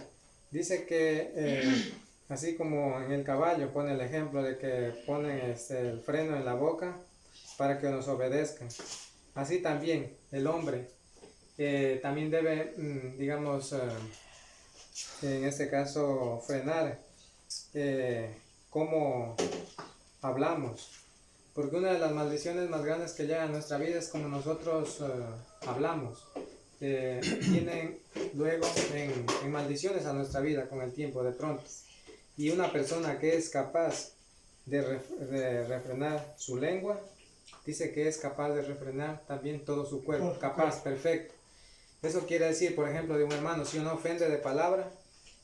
dice que así como en el caballo pone el ejemplo de que ponen el freno en la boca para que nos obedezcan. Así también el hombre también debe, digamos, en este caso frenar cómo hablamos. Porque una de las maldiciones más grandes que llegan a nuestra vida es como nosotros hablamos. Vienen luego en maldiciones a nuestra vida con el tiempo de pronto. Y una persona que es capaz de refrenar su lengua, dice que es capaz de refrenar también todo su cuerpo, capaz, perfecto. Eso quiere decir, por ejemplo, de un hermano, si uno ofende de palabra,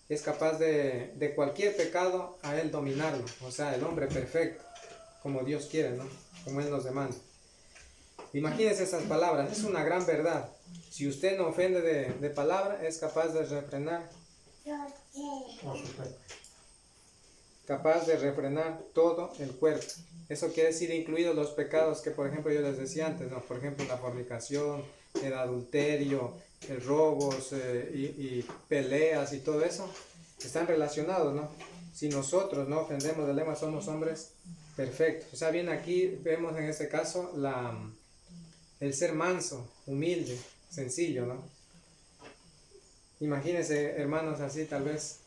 es capaz de cualquier pecado a él dominarlo. O sea, el hombre perfecto, como Dios quiere, ¿no? Como Él nos demanda. Imagínense esas palabras, es una gran verdad. Si usted no ofende de palabra, es capaz de refrenar. Capaz de refrenar todo el cuerpo. Eso quiere decir incluidos los pecados que, por ejemplo, yo les decía antes, ¿no? Por ejemplo, la fornicación, el adulterio, el robos y peleas y todo eso, están relacionados, ¿no? Si nosotros no ofendemos de lengua, somos hombres perfectos. O sea, bien aquí vemos en este caso el ser manso, humilde, sencillo, ¿no? Imagínense, hermanos, así tal vez,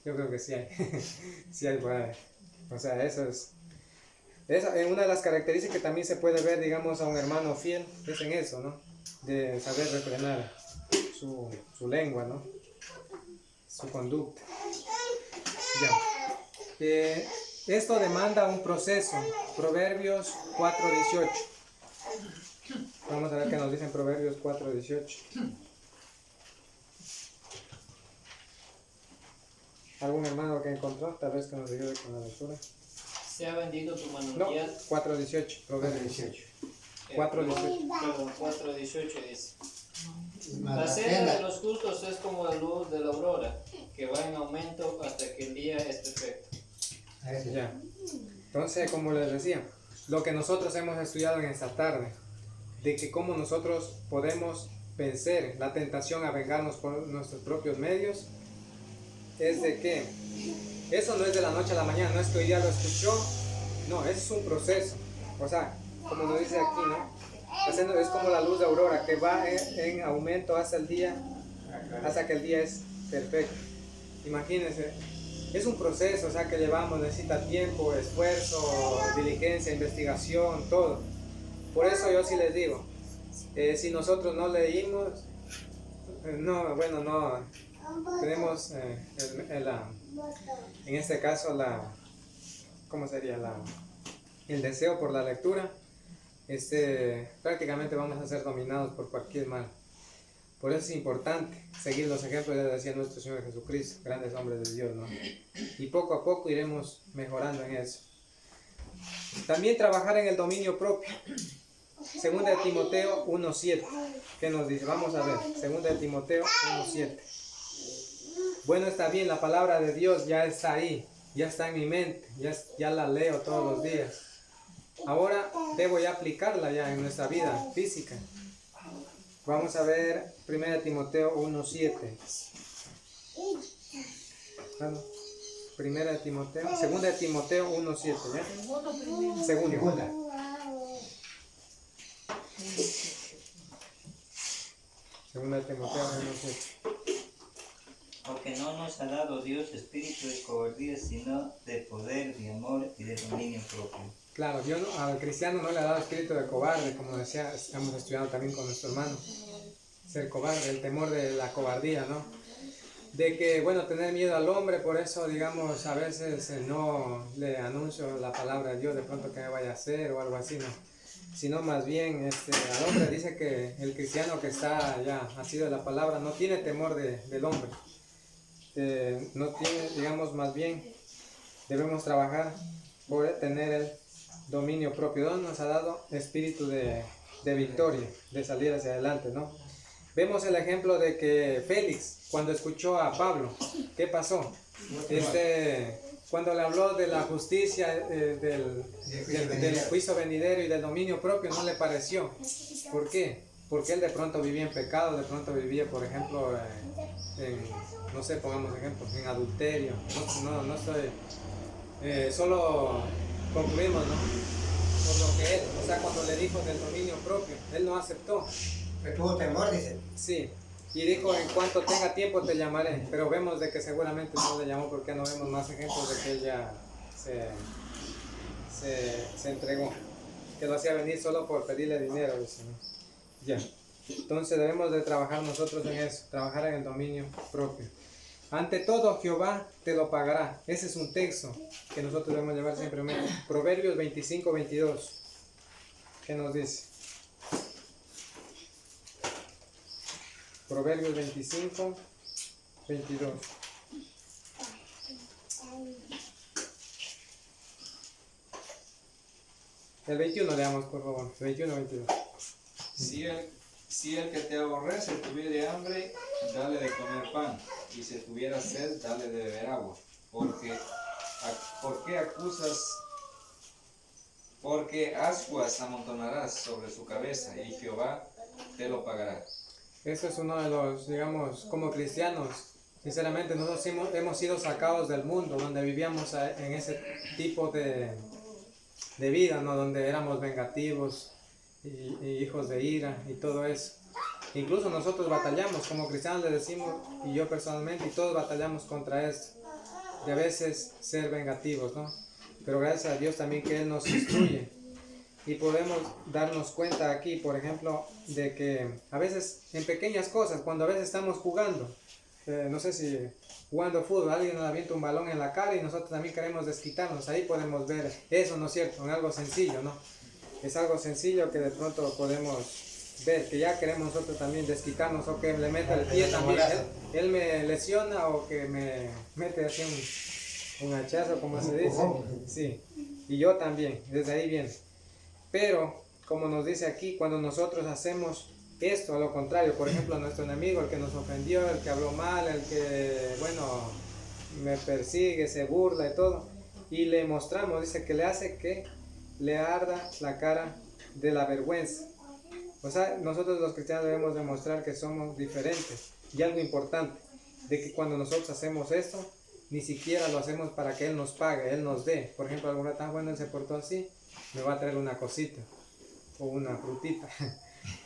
yo creo que sí hay, sí hay por ahí. O sea, eso es una de las características que también se puede ver, digamos, a un hermano fiel, es en eso, ¿no? De saber refrenar su lengua, ¿no? Su conducta. Ya. Esto demanda un proceso. Proverbios 4:18. Vamos a ver qué nos dicen Proverbios 4:18. ¿Algún hermano que encontró? Tal vez que nos ayude con la lectura. Se ha vendido tu No, manantial. 4:18. Proverbios 18. 4:18. Perdón, 4:18 dice. Mas La la senda senda- de los justos es como la luz de la aurora, que va en aumento hasta que el día es perfecto. Ya. Entonces, como les decía, lo que nosotros hemos estudiado en esta tarde, de que cómo nosotros podemos vencer la tentación a vengarnos por nuestros propios medios, es de que eso no es de la noche a la mañana, no es que hoy día lo escuchó, no, es un proceso. O sea, como nos dice aquí, ¿no? Es como la luz de aurora que va en aumento hasta el día, hasta que el día es perfecto. Imagínense, es un proceso, o sea, que llevamos, necesita tiempo, esfuerzo, diligencia, investigación, todo. Por eso yo sí les digo, si nosotros no leímos, no tenemos en este caso ¿cómo sería? El deseo por la lectura, prácticamente vamos a ser dominados por cualquier mal. Por eso es importante seguir los ejemplos, ya decía nuestro Señor Jesucristo, grandes hombres de Dios, ¿no? Y poco a poco iremos mejorando en eso. También trabajar en el dominio propio. Segunda de Timoteo 1:7. ¿Qué nos dice? Vamos a ver. Segunda de Timoteo 1:7. Bueno, está bien, la palabra de Dios ya está ahí, ya está en mi mente, ya la leo todos los días. Ahora debo ya aplicarla ya en nuestra vida física. Vamos a ver 1 Timoteo 1:7. Bueno, 2 Timoteo 1:7, ¿ya? Segunda. Segunda de Timoteo 1:7. Porque no nos ha dado Dios espíritu de cobardía, sino de poder, de amor y de dominio propio. Claro, Dios al cristiano no le ha dado espíritu de cobarde, como decía, estamos estudiando también con nuestro hermano. Ser cobarde, el temor de la cobardía, ¿no? De que, bueno, tener miedo al hombre, por eso, digamos, a veces no le anuncio la palabra de Dios, de pronto que me vaya a hacer o algo así, ¿no? Sino más bien, al hombre dice que el cristiano que está ya nacido de la palabra no tiene temor del hombre. No tiene, digamos, más bien, debemos trabajar por tener el dominio propio. Dios nos ha dado espíritu de victoria, de salir hacia adelante, ¿no? Vemos el ejemplo de que Félix, cuando escuchó a Pablo, ¿qué pasó? Cuando le habló de la justicia, del juicio venidero y del dominio propio, no le pareció. ¿Por qué? Porque él de pronto vivía en pecado, de pronto vivía, por ejemplo, no sé, pongamos ejemplos, en adulterio. No estoy, solo concluimos, ¿no? Por lo que él, o sea, cuando le dijo del dominio propio, él no aceptó. Que tuvo temor, dice. Sí, y dijo, en cuanto tenga tiempo te llamaré, pero vemos de que seguramente no le llamó porque no vemos más ejemplos de que él ya se entregó, que lo hacía venir solo por pedirle dinero, dice, ¿no? Ya, entonces debemos de trabajar nosotros en eso, trabajar en el dominio propio. Ante todo Jehová te lo pagará. Ese es un texto que nosotros debemos llevar siempre en mente. Proverbios 25, 22. ¿Qué nos dice? Proverbios 25, 22. El 21 leamos, por favor. 21, 22. Si el que te aborrece tuviere hambre, dale de comer pan, y si tuviera sed, dale de beber agua. ¿Por qué acusas? Porque ascuas amontonarás sobre su cabeza, y Jehová te lo pagará. Eso es uno de los, digamos, como cristianos, sinceramente nosotros hemos sido sacados del mundo donde vivíamos en ese tipo de vida, ¿no? Donde éramos vengativos y hijos de ira y todo eso. Incluso nosotros batallamos, como cristianos le decimos, y yo personalmente, y todos batallamos contra esto, de a veces ser vengativos, ¿no? Pero gracias a Dios también que Él nos instruye. Y podemos darnos cuenta aquí, por ejemplo, de que a veces en pequeñas cosas, cuando a veces estamos jugando, no sé si jugando fútbol, alguien nos avienta un balón en la cara y nosotros también queremos desquitarnos, ahí podemos ver eso, ¿no es cierto? En algo sencillo, ¿no? Es algo sencillo que de pronto podemos ver, que ya queremos nosotros también desquitarnos, o que le meta el pie también, él me lesiona, o que me mete así un hachazo, como se dice, sí, y yo también, desde ahí viene. Pero, como nos dice aquí, cuando nosotros hacemos esto, a lo contrario, por ejemplo, a nuestro enemigo, el que nos ofendió, el que habló mal, el que, bueno, me persigue, se burla y todo, y le mostramos, dice que le hace que le arda la cara de la vergüenza. O sea, nosotros los cristianos debemos demostrar que somos diferentes. Y algo importante, de que cuando nosotros hacemos esto, ni siquiera lo hacemos para que Él nos pague, Él nos dé. Por ejemplo, alguna tan bueno, Él se portó así, me va a traer una cosita o una frutita,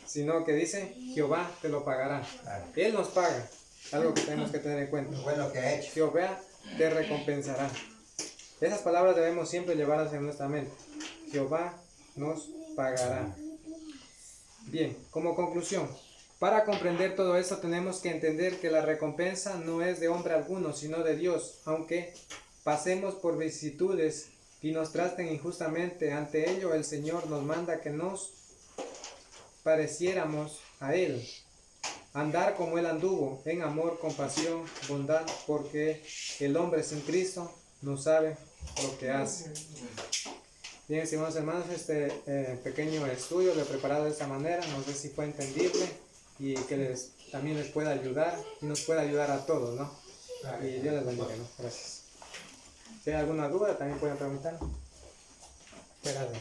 sino que dice, Jehová te lo pagará. Él nos paga, algo que tenemos que tener en cuenta. Bueno que ha hecho. Jehová te recompensará. Esas palabras debemos siempre llevarlas en nuestra mente. Jehová nos pagará. Bien, como conclusión, para comprender todo esto tenemos que entender que la recompensa no es de hombre alguno, sino de Dios, aunque pasemos por vicisitudes y nos traten injustamente. Ante ello el Señor nos manda que nos pareciéramos a Él, andar como Él anduvo, en amor, compasión, bondad, porque el hombre sin Cristo no sabe lo que hace. Bien, estimados hermanos, este pequeño estudio lo he preparado de esta manera, no sé si fue entendible y que también les pueda ayudar y nos pueda ayudar a todos, ¿no? Y Dios les bendiga, ¿no? Gracias. Si hay alguna duda, también pueden preguntar. Gracias.